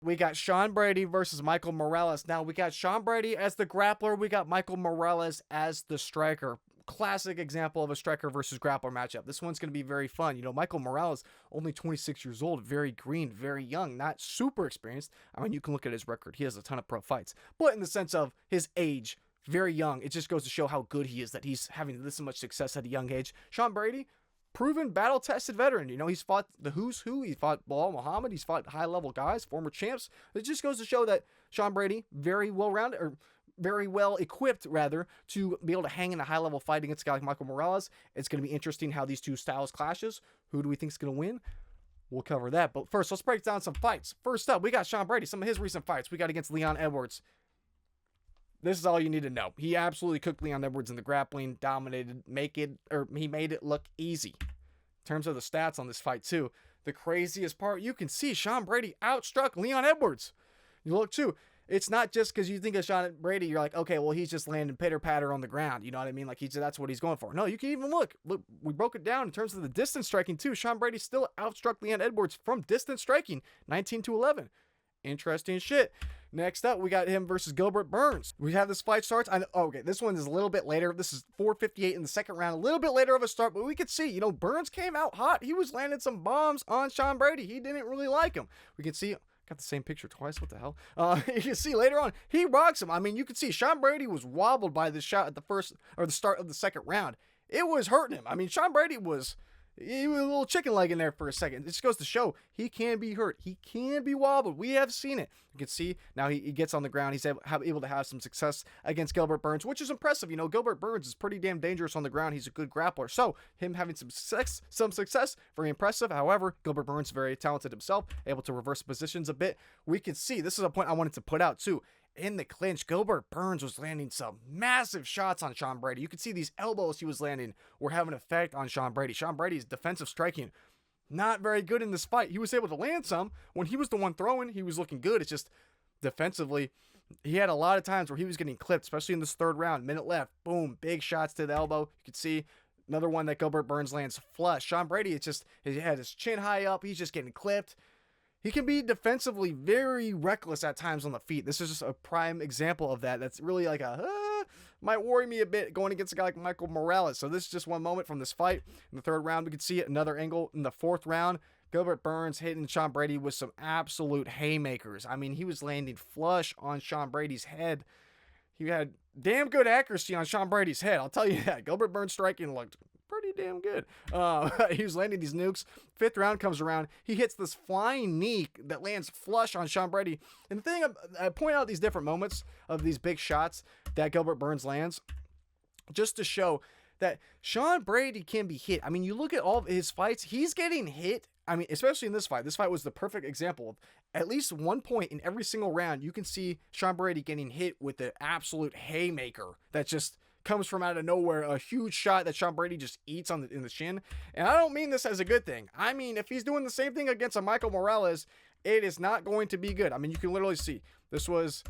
We got Sean Brady versus Michael Morales. Now, we got Sean Brady as the grappler. We got Michael Morales as the striker. Classic example of a striker versus grappler matchup. This one's going to be very fun. You know, Michael Morales, only 26 years old, very green, very young, not super experienced. I mean, you can look at his record. He has a ton of pro fights. But in the sense of his age, very young, it just goes to show how good he is that he's having this much success at a young age. Sean Brady, proven battle-tested veteran. You know, he's fought the who's who. He fought Bilal Muhammad. He's fought high-level guys, former champs. It just goes to show that Sean Brady, very well-rounded, or very well equipped, rather, to be able to hang in a high-level fight against a guy like Michael Morales. It's going to be interesting how these two styles clashes. Who do we think is going to win? We'll cover that. But first, let's break down some fights. First up, we got Sean Brady. Some of his recent fights. We got against Leon Edwards. This is all you need to know. He absolutely cooked Leon Edwards in the grappling, dominated, he made it look easy. In terms of the stats on this fight, too, the craziest part, you can see Sean Brady outstruck Leon Edwards. You look, too, it's not just because you think of Sean Brady, you're like, okay, well, he's just landing pitter-patter on the ground. You know what I mean? Like, that's what he's going for. No, you can even look. Look, we broke it down in terms of the distance striking, too. Sean Brady still outstruck Leon Edwards from distance striking, 19-11. Interesting shit. Next up, we got him versus Gilbert Burns. We have this fight starts. Okay, this one is a little bit later. This is 4:58 in the second round. A little bit later of a start, but we could see, you know, Burns came out hot. He was landing some bombs on Sean Brady. He didn't really like him. We can see, got the same picture twice. What the hell? You can see later on, he rocks him. I mean, you can see Sean Brady was wobbled by this shot at the start of the second round. It was hurting him. I mean, Sean Brady was a little chicken leg in there for a second. It just goes to show he can be hurt. He can be wobbled. We have seen it. You can see now he gets on the ground. He's able to have some success against Gilbert Burns, which is impressive. You know, Gilbert Burns is pretty damn dangerous on the ground. He's a good grappler. So him having some success, very impressive. However, Gilbert Burns, very talented himself, able to reverse positions a bit. We can see, this is a point I wanted to put out too. In the clinch, Gilbert Burns was landing some massive shots on Sean Brady. You could see these elbows he was landing were having an effect on Sean Brady. Sean Brady's defensive striking, not very good in this fight. He was able to land some. When he was the one throwing, he was looking good. It's just defensively, he had a lot of times where he was getting clipped, especially in this third round. Minute left, boom, big shots to the elbow. You could see another one that Gilbert Burns lands flush. Sean Brady, he had his chin high up. He's just getting clipped. He can be defensively very reckless at times on the feet. This is just a prime example of that. That's really like might worry me a bit going against a guy like Michael Morales. So this is just one moment from this fight. In the third round, we can see another angle. In the fourth round, Gilbert Burns hitting Sean Brady with some absolute haymakers. I mean, he was landing flush on Sean Brady's head. He had damn good accuracy on Sean Brady's head. I'll tell you that. Gilbert Burns striking looked pretty damn good. He was landing these nukes. Fifth round comes around. He hits this flying knee that lands flush on Sean Brady. And the thing, I point out these different moments of these big shots that Gilbert Burns lands just to show that Sean Brady can be hit. I mean, you look at all of his fights, he's getting hit. I mean, especially in this fight. This fight was the perfect example of at least one point in every single round, you can see Sean Brady getting hit with the absolute haymaker that just comes from out of nowhere, a huge shot that Sean Brady just eats in the shin. And I don't mean this as a good thing. I mean, if he's doing the same thing against a Michael Morales, it is not going to be good. I mean, you can literally see this was,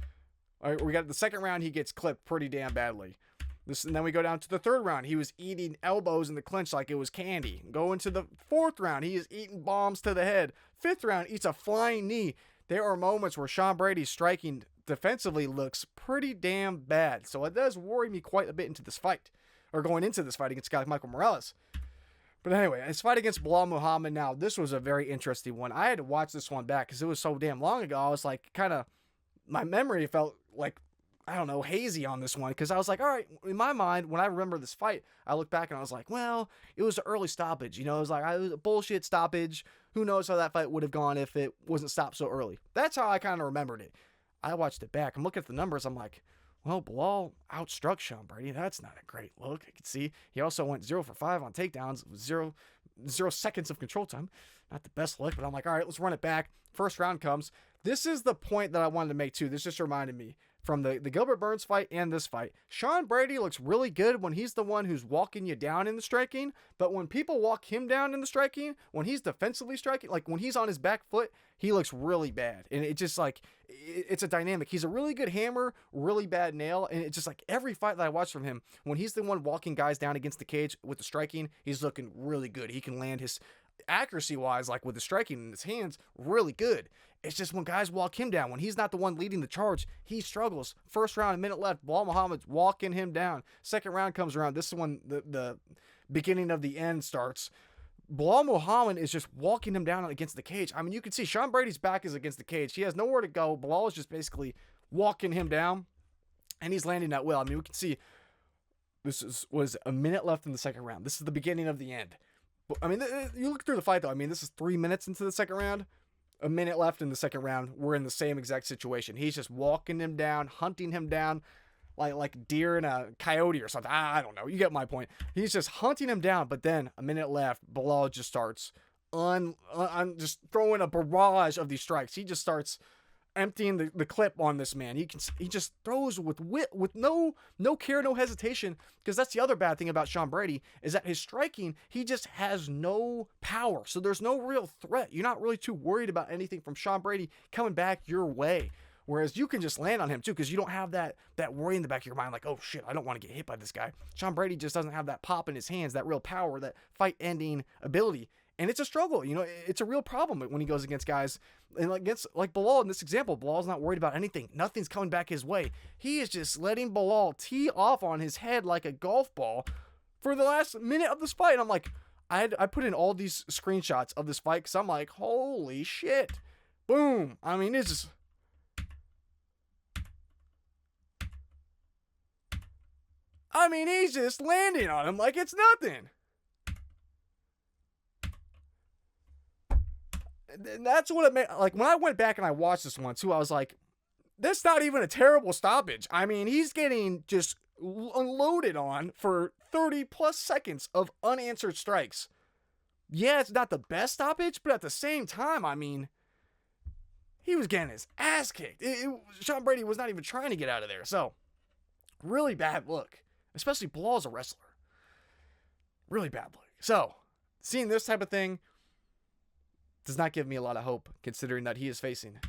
all right, we got the second round, he gets clipped pretty damn badly. And then we go down to the third round. He was eating elbows in the clinch like it was candy. Go into the fourth round. He is eating bombs to the head. Fifth round, eats a flying knee. There are moments where Sean Brady's striking defensively looks pretty damn bad. So it does worry me quite a bit into this fight, or going into this fight against a guy like Michael Morales. But anyway, his fight against Bilal Muhammad, now this was a very interesting one. I had to watch this one back because it was so damn long ago. I was like, my memory felt like, I don't know, hazy on this one, because I was like, all right, in my mind, when I remember this fight, I look back and I was like, well, it was an early stoppage. You know, it was like a bullshit stoppage. Who knows how that fight would have gone if it wasn't stopped so early. That's how I kind of remembered it. I watched it back. I'm looking at the numbers. I'm like, well, Bilal outstruck Sean Brady. That's not a great look. I can see he also went 0 for 5 on takedowns, 0 seconds of control time. Not the best look, but I'm like, all right, let's run it back. First round comes. This is the point that I wanted to make too. This just reminded me from the Gilbert Burns fight and this fight. Sean Brady looks really good when he's the one who's walking you down in the striking, but when people walk him down in the striking, when he's defensively striking, like when he's on his back foot, he looks really bad. And it just like, it's a dynamic. He's a really good hammer, really bad nail. And it's just like every fight that I watch from him, when he's the one walking guys down against the cage with the striking, he's looking really good. He can land accuracy-wise, like with the striking in his hands, really good. It's just when guys walk him down, when he's not the one leading the charge, he struggles. First round, a minute left, Bilal Muhammad's walking him down. Second round comes around. This is when the beginning of the end starts. Bilal Muhammad is just walking him down against the cage. I mean, you can see Sean Brady's back is against the cage. He has nowhere to go. Bilal is just basically walking him down, and he's landing that well. I mean, we can see was a minute left in the second round. This is the beginning of the end. I mean, you look through the fight, though. I mean, this is 3 minutes into the second round. A minute left in the second round. We're in the same exact situation. He's just walking him down, hunting him down like deer and a coyote or something. I don't know. You get my point. He's just hunting him down, but then a minute left, Bilal just starts just throwing a barrage of these strikes. He just starts emptying the clip on this man. He just throws with no care, no hesitation, because that's the other bad thing about Sean Brady is that his striking, he just has no power. So there's no real threat. You're not really too worried about anything from Sean Brady coming back your way. Whereas you can just land on him too, because you don't have that worry in the back of your mind, like, oh shit, I don't want to get hit by this guy. Sean Brady just doesn't have that pop in his hands, that real power, that fight-ending ability. And it's a struggle, it's a real problem when he goes against guys, and against like Bilal in this example. Bilal's not worried about anything. Nothing's coming back his way. He is just letting Bilal tee off on his head like a golf ball for the last minute of this fight. And I'm like, I put in all these screenshots of this fight because I'm like, holy shit. Boom. I mean, it's just... I mean, he's just landing on him like it's nothing. And that's what it made. Like, when I went back and I watched this one too, I was like, that's not even a terrible stoppage. I mean, he's getting just unloaded on for 30 plus seconds of unanswered strikes. Yeah, it's not the best stoppage, but at the same time, I mean, he was getting his ass kicked. Sean Brady was not even trying to get out of there. So, really bad look. Especially Bilal as a wrestler. Really bad look. So, seeing this type of thing does not give me a lot of hope, considering that he is facing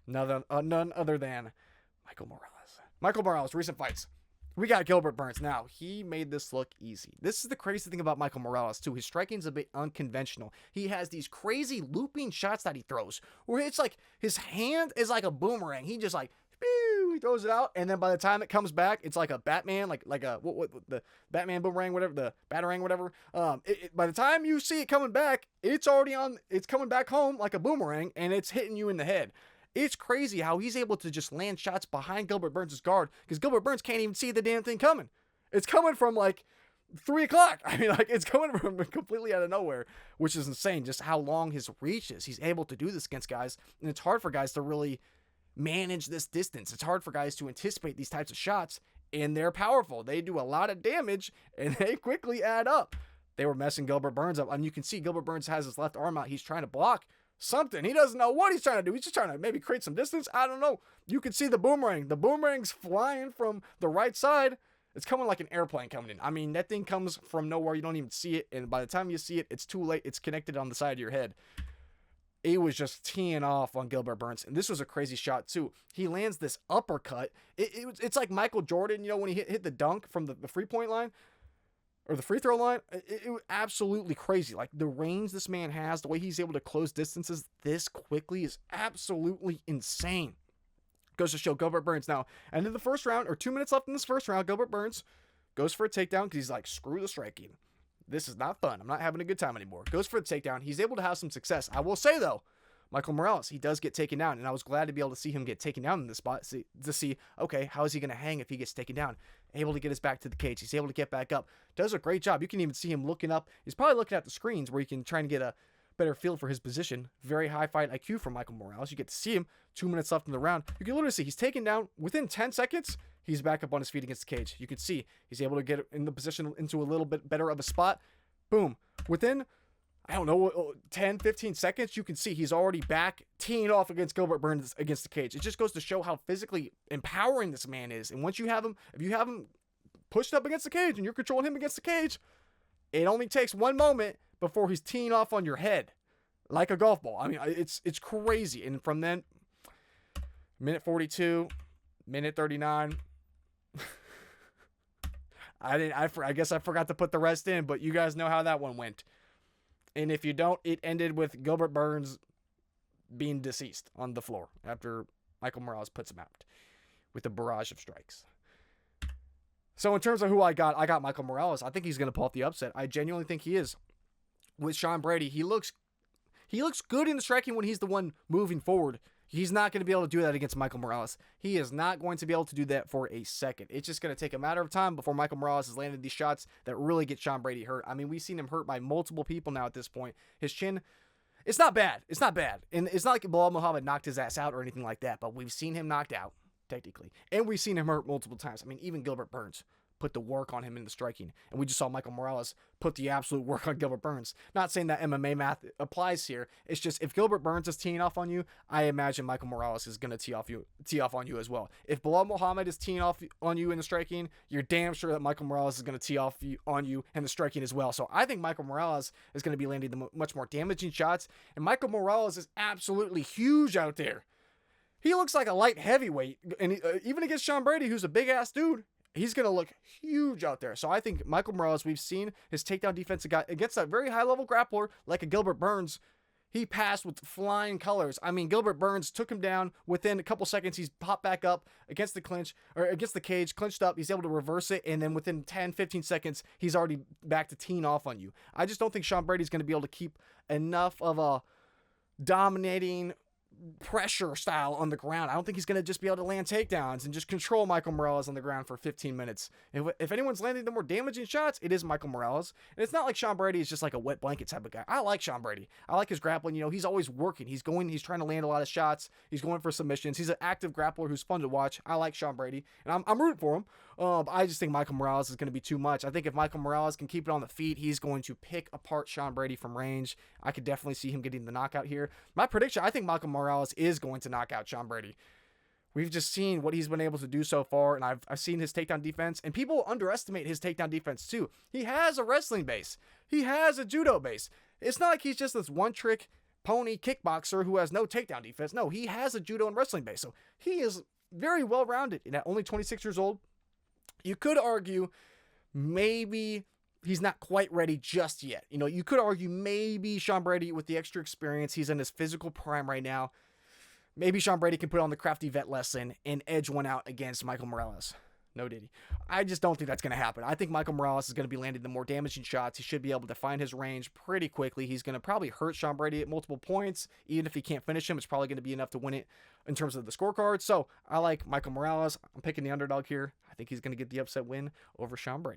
none other than Michael Morales. Michael Morales, recent fights. We got Gilbert Burns. Now, he made this look easy. This is the crazy thing about Michael Morales, too. His striking's a bit unconventional. He has these crazy looping shots that he throws, where it's like his hand is like a boomerang. He just like, he throws it out, and then by the time it comes back, it's like a Batman, like a what the Batman boomerang, whatever, the Batarang, whatever. By the time you see it coming back, it's coming back home like a boomerang, and it's hitting you in the head. It's crazy how he's able to just land shots behind Gilbert Burns' guard, because Gilbert Burns can't even see the damn thing coming. It's coming from like 3 o'clock. I mean, like, it's coming from completely out of nowhere, which is insane. Just how long his reach is. He's able to do this against guys, and it's hard for guys to really manage this distance. It's hard for guys to anticipate these types of shots, and they're powerful. They do a lot of damage, and they quickly add up. They were messing Gilbert Burns up. I mean, you can see Gilbert Burns has his left arm out. He's trying to block something. He doesn't know what he's trying to do. He's just trying to maybe create some distance. I don't know. You can see the boomerang. The boomerang's flying from the right side. It's coming like an airplane coming in. I mean, that thing comes from nowhere. You don't even see it, and by the time you see it, it's too late. It's connected on the side of your head. He was just teeing off on Gilbert Burns. And this was a crazy shot, too. He lands this uppercut. It's like Michael Jordan, when he hit the dunk from the free point line or the free throw line. It was absolutely crazy. Like, the range this man has, the way he's able to close distances this quickly is absolutely insane. Goes to show Gilbert Burns. Now, end of the first round, or 2 minutes left in this first round, Gilbert Burns goes for a takedown because he's like, screw the striking. This is not fun. I'm not having a good time anymore. Goes for the takedown. He's able to have some success. I will say, though, Michael Morales, he does get taken down, and I was glad to be able to see him get taken down in this spot to see, okay, how is he going to hang if he gets taken down? Able to get his back to the cage. He's able to get back up. Does a great job. You can even see him looking up. He's probably looking at the screens where you can try and get a better feel for his position. Very high fight IQ from Michael Morales. You get to see him. 2 minutes left in the round. You can literally see he's taken down within 10 seconds. He's back up on his feet against the cage. You can see he's able to get in the position into a little bit better of a spot. Boom. Within, 10, 15 seconds, you can see he's already back teeing off against Gilbert Burns against the cage. It just goes to show how physically empowering this man is. And once you have him, if you have him pushed up against the cage and you're controlling him against the cage, it only takes one moment before he's teeing off on your head like a golf ball. I mean, it's crazy. And from then, minute 42, minute 39, I guess I forgot to put the rest in, but you guys know how that one went. And if you don't, it ended with Gilbert Burns being deceased on the floor after Michael Morales puts him out with a barrage of strikes. So in terms of who I got Michael Morales. I think he's going to pull off the upset. I genuinely think he is. With Sean Brady, he looks good in the striking when he's the one moving forward. He's not going to be able to do that against Michael Morales. He is not going to be able to do that for a second. It's just going to take a matter of time before Michael Morales has landed these shots that really get Sean Brady hurt. I mean, we've seen him hurt by multiple people now at this point. His chin, it's not bad. It's not bad. And it's not like Belal Muhammad knocked his ass out or anything like that, but we've seen him knocked out, technically. And we've seen him hurt multiple times. I mean, even Gilbert Burns put the work on him in the striking. And we just saw Michael Morales put the absolute work on Gilbert Burns. Not saying that MMA math applies here. It's just if Gilbert Burns is teeing off on you, I imagine Michael Morales is going to tee off on you as well. If Belal Muhammad is teeing off on you in the striking, you're damn sure that Michael Morales is going to tee off on you in the striking as well. So I think Michael Morales is going to be landing the much more damaging shots. And Michael Morales is absolutely huge out there. He looks like a light heavyweight. And even against Sean Brady, who's a big-ass dude, he's going to look huge out there. So I think Michael Morales, we've seen his takedown defense against a very high-level grappler like a Gilbert Burns. He passed with flying colors. I mean, Gilbert Burns took him down. Within a couple seconds, he's popped back up against the cage, clinched up. He's able to reverse it, and then within 10, 15 seconds, he's already back to teeing off on you. I just don't think Sean Brady's going to be able to keep enough of a dominating pressure style on the ground. I don't think he's going to just be able to land takedowns and just control Michael Morales on the ground for 15 minutes. If anyone's landing the more damaging shots, it is Michael Morales. And it's not like Sean Brady is just like a wet blanket type of guy. I like Sean Brady. I like his grappling. You know, he's always working. He's trying to land a lot of shots. He's going for submissions. He's an active grappler who's fun to watch. I like Sean Brady, and I'm rooting for him. But I just think Michael Morales is going to be too much. I think if Michael Morales can keep it on the feet, he's going to pick apart Sean Brady from range. I could definitely see him getting the knockout here. My prediction, I think Michael Morales is going to knock out Sean Brady. We've just seen what he's been able to do so far, and I've seen his takedown defense, and people underestimate his takedown defense too. He has a wrestling base. He has a judo base. It's not like he's just this one-trick pony kickboxer who has no takedown defense. No, he has a judo and wrestling base, so he is very well-rounded. And at only 26 years old, you could argue maybe he's not quite ready just yet. You know, you could argue maybe Sean Brady, with the extra experience, he's in his physical prime right now. Maybe Sean Brady can put on the crafty vet lesson and edge one out against Michael Morales. No diddy. I just don't think that's going to happen. I think Michael Morales is going to be landing the more damaging shots. He should be able to find his range pretty quickly. He's going to probably hurt Sean Brady at multiple points. Even if he can't finish him, it's probably going to be enough to win it in terms of the scorecard. So I like Michael Morales. I'm picking the underdog here. I think he's going to get the upset win over Sean Brady.